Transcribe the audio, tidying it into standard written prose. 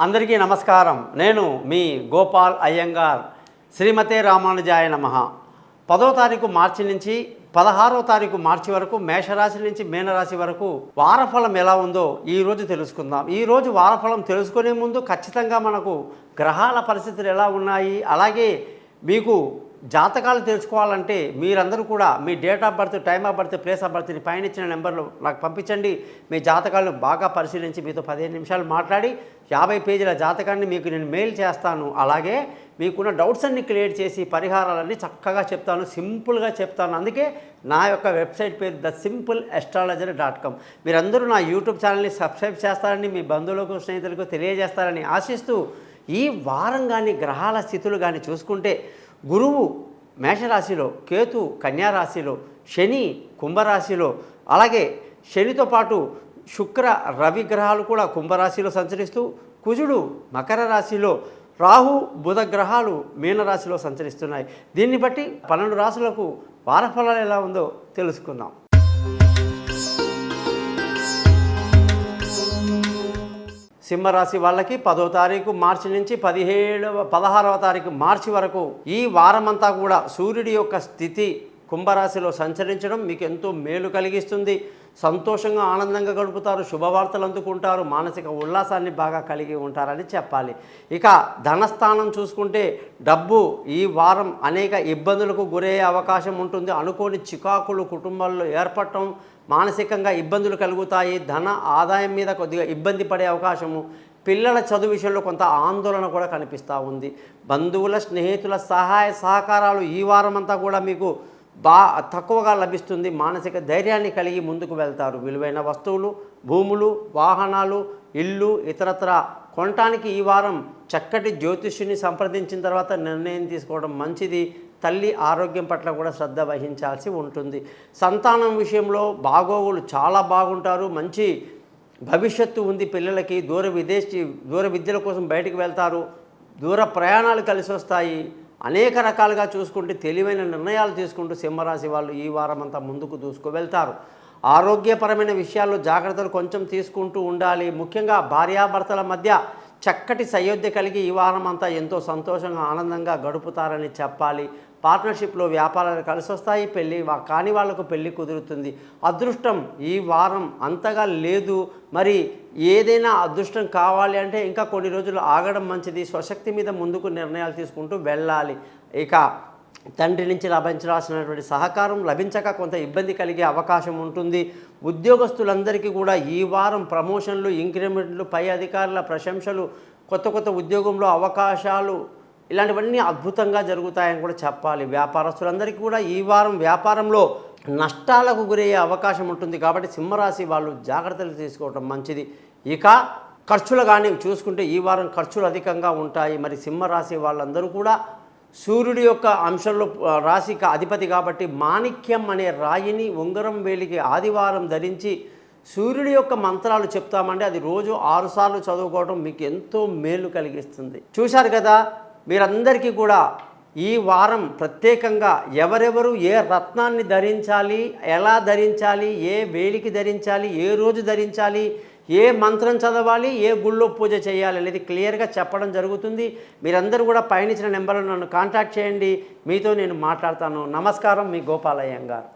అందరికీ నమస్కారం. నేను మీ గోపాల్ అయ్యంగార్. శ్రీమతే రామానుజాయ నమః. 10వ తారీఖు మార్చి నుంచి 16వ తారీఖు మార్చి వరకు మేషరాశి నుంచి మీనరాశి వరకు వారఫలం ఎలా ఉందో ఈరోజు తెలుసుకుందాం. ఈరోజు వారఫలం తెలుసుకునే ముందు ఖచ్చితంగా మనకు గ్రహాల పరిస్థితులు ఎలా ఉన్నాయి, అలాగే మీకు జాతకాలు తెలుసుకోవాలంటే మీరందరూ కూడా మీ date of birth, time of birth, place of బర్త్ని పైన ఇచ్చిన నెంబర్లు నాకు పంపించండి. మీ జాతకాలను బాగా పరిశీలించి మీతో 15 నిమిషాలు మాట్లాడి 50 పేజీల జాతకాన్ని మీకు నేను మెయిల్ చేస్తాను. అలాగే మీకున్న డౌట్స్ అన్ని క్లియర్ చేసి పరిహారాలన్నీ చక్కగా చెప్తాను, సింపుల్గా చెప్తాను. అందుకే నా యొక్క వెబ్సైట్ పేరు thesimple.astrologer.com. మీరందరూ నా యూట్యూబ్ ఛానల్ని సబ్స్క్రైబ్ చేస్తారని, మీ బంధువులకు స్నేహితులకు తెలియజేస్తారని ఆశిస్తూ ఈ వారం కానీ గ్రహాల స్థితులు కానీ చూసుకుంటే గురువు మేషరాశిలో, కేతు కన్యారాశిలో, శని కుంభరాశిలో, అలాగే శనితో పాటు శుక్ర రవి గ్రహాలు కూడా కుంభరాశిలో సంచరిస్తూ, కుజుడు మకర రాశిలో, రాహు బుధ గ్రహాలు మీనరాశిలో సంచరిస్తున్నాయి. దీన్ని బట్టి 12 రాశులకు వారఫలాలు ఎలా ఉందో తెలుసుకుందాం. సింహరాశి వాళ్ళకి 10వ తారీఖు మార్చి నుంచి 16వ తారీఖు మార్చి వరకు ఈ వారమంతా కూడా సూర్యుడి యొక్క స్థితి కుంభరాశిలో సంచరించడం మీకు ఎంతో మేలు కలిగిస్తుంది. సంతోషంగా ఆనందంగా గడుపుతారు, శుభవార్తలు అందుకుంటారు, మానసిక ఉల్లాసాన్ని బాగా కలిగి ఉంటారని చెప్పాలి. ఇక ధనస్థానం చూసుకుంటే డబ్బు ఈ వారం అనేక ఇబ్బందులకు గురయ్యే అవకాశం ఉంటుంది. అనుకోని చికాకులు కుటుంబాల్లో ఏర్పడటం, మానసికంగా ఇబ్బందులు కలుగుతాయి. ధన ఆదాయం మీద కొద్దిగా ఇబ్బంది పడే అవకాశము, పిల్లల చదువు విషయంలో కొంత ఆందోళన కూడా కనిపిస్తూ ఉంది. బంధువుల స్నేహితుల సహాయ సహకారాలు ఈ వారం అంతా కూడా మీకు తక్కువగా లభిస్తుంది. మానసిక ధైర్యాన్ని కలిగి ముందుకు వెళ్తారు. విలువైన వస్తువులు, భూములు, వాహనాలు, ఇల్లు ఇతరత్ర కొనటానికి ఈ వారం చక్కటి జ్యోతిష్యుని సంప్రదించిన తర్వాత నిర్ణయం తీసుకోవడం మంచిది. తల్లి ఆరోగ్యం పట్ల కూడా శ్రద్ధ వహించాల్సి ఉంటుంది. సంతానం విషయంలో బాగోగులు చాలా బాగుంటారు. మంచి భవిష్యత్తు ఉంది పిల్లలకి. దూర విద్యల కోసం బయటికి వెళ్తారు. దూర ప్రయాణాలు కలిసి వస్తాయి. అనేక రకాలుగా చూసుకుంటే తెలివైన నిర్ణయాలు తీసుకుంటూ సింహరాశి వాళ్ళు ఈ వారం అంతా ముందుకు దూసుకు వెళ్తారు. ఆరోగ్యపరమైన విషయాల్లో జాగ్రత్తలు కొంచెం తీసుకుంటూ ఉండాలి. ముఖ్యంగా భార్యాభర్తల మధ్య చక్కటి సయోధ్య కలిగి ఈ వారం అంతా ఎంతో సంతోషంగా ఆనందంగా గడుపుతారని చెప్పాలి. పార్ట్నర్షిప్లో వ్యాపారాలు కలిసి వస్తాయి. పెళ్ళి కాని వాళ్లకు పెళ్ళి కుదురుతుంది. అదృష్టం ఈ వారం అంతగా లేదు. మరి ఏదైనా అదృష్టం కావాలి అంటే ఇంకా కొన్ని రోజులు ఆగడం మంచిది. స్వశక్తి మీద ముందుకు నిర్ణయాలు తీసుకుంటూ వెళ్ళాలి. ఇక తండ్రి నుంచి లభించాల్సినటువంటి సహకారం లభించక కొంత ఇబ్బంది కలిగే అవకాశం ఉంటుంది. ఉద్యోగస్తులందరికీ కూడా ఈ వారం ప్రమోషన్లు, ఇంక్రిమెంట్లు, పై అధికారుల ప్రశంసలు, కొత్త ఉద్యోగంలో అవకాశాలు ఇలాంటివన్నీ అద్భుతంగా జరుగుతాయని కూడా చెప్పాలి. వ్యాపారస్తులందరికీ కూడా ఈ వారం వ్యాపారంలో నష్టాలకు గురయ్యే అవకాశం ఉంటుంది. కాబట్టి సింహరాశి వాళ్ళు జాగ్రత్తలు తీసుకోవటం మంచిది. ఇక ఖర్చులు కానీ చూసుకుంటే ఈ వారం ఖర్చులు అధికంగా ఉంటాయి. మరి సింహరాశి వాళ్ళందరూ కూడా సూర్యుడి యొక్క అంశంలో రాశికి అధిపతి కాబట్టి మాణిక్యం అనే రాయిని ఉంగరం వేలికి ఆదివారం ధరించి సూర్యుడి యొక్క మంత్రాలు చెప్తామంటే అది రోజు 6 సార్లు చదువుకోవడం మీకు ఎంతో మేలు కలిగిస్తుంది. చూశారు కదా, మీరందరికీ కూడా ఈ వారం ప్రత్యేకంగా ఎవరెవరు ఏ రత్నాన్ని ధరించాలి, ఎలా ధరించాలి, ఏ వేలికి ధరించాలి, ఏ రోజు ధరించాలి, ఏ మంత్రం చదవాలి, ఏ గుళ్ళో పూజ చేయాలి అనేది క్లియర్గా చెప్పడం జరుగుతుంది. మీరందరూ కూడా పైన ఇచ్చిన నెంబర్లో నన్ను కాంటాక్ట్ చేయండి. మీతో నేను మాట్లాడతాను. నమస్కారం, మీ గోపాల్ అయ్యంగార్.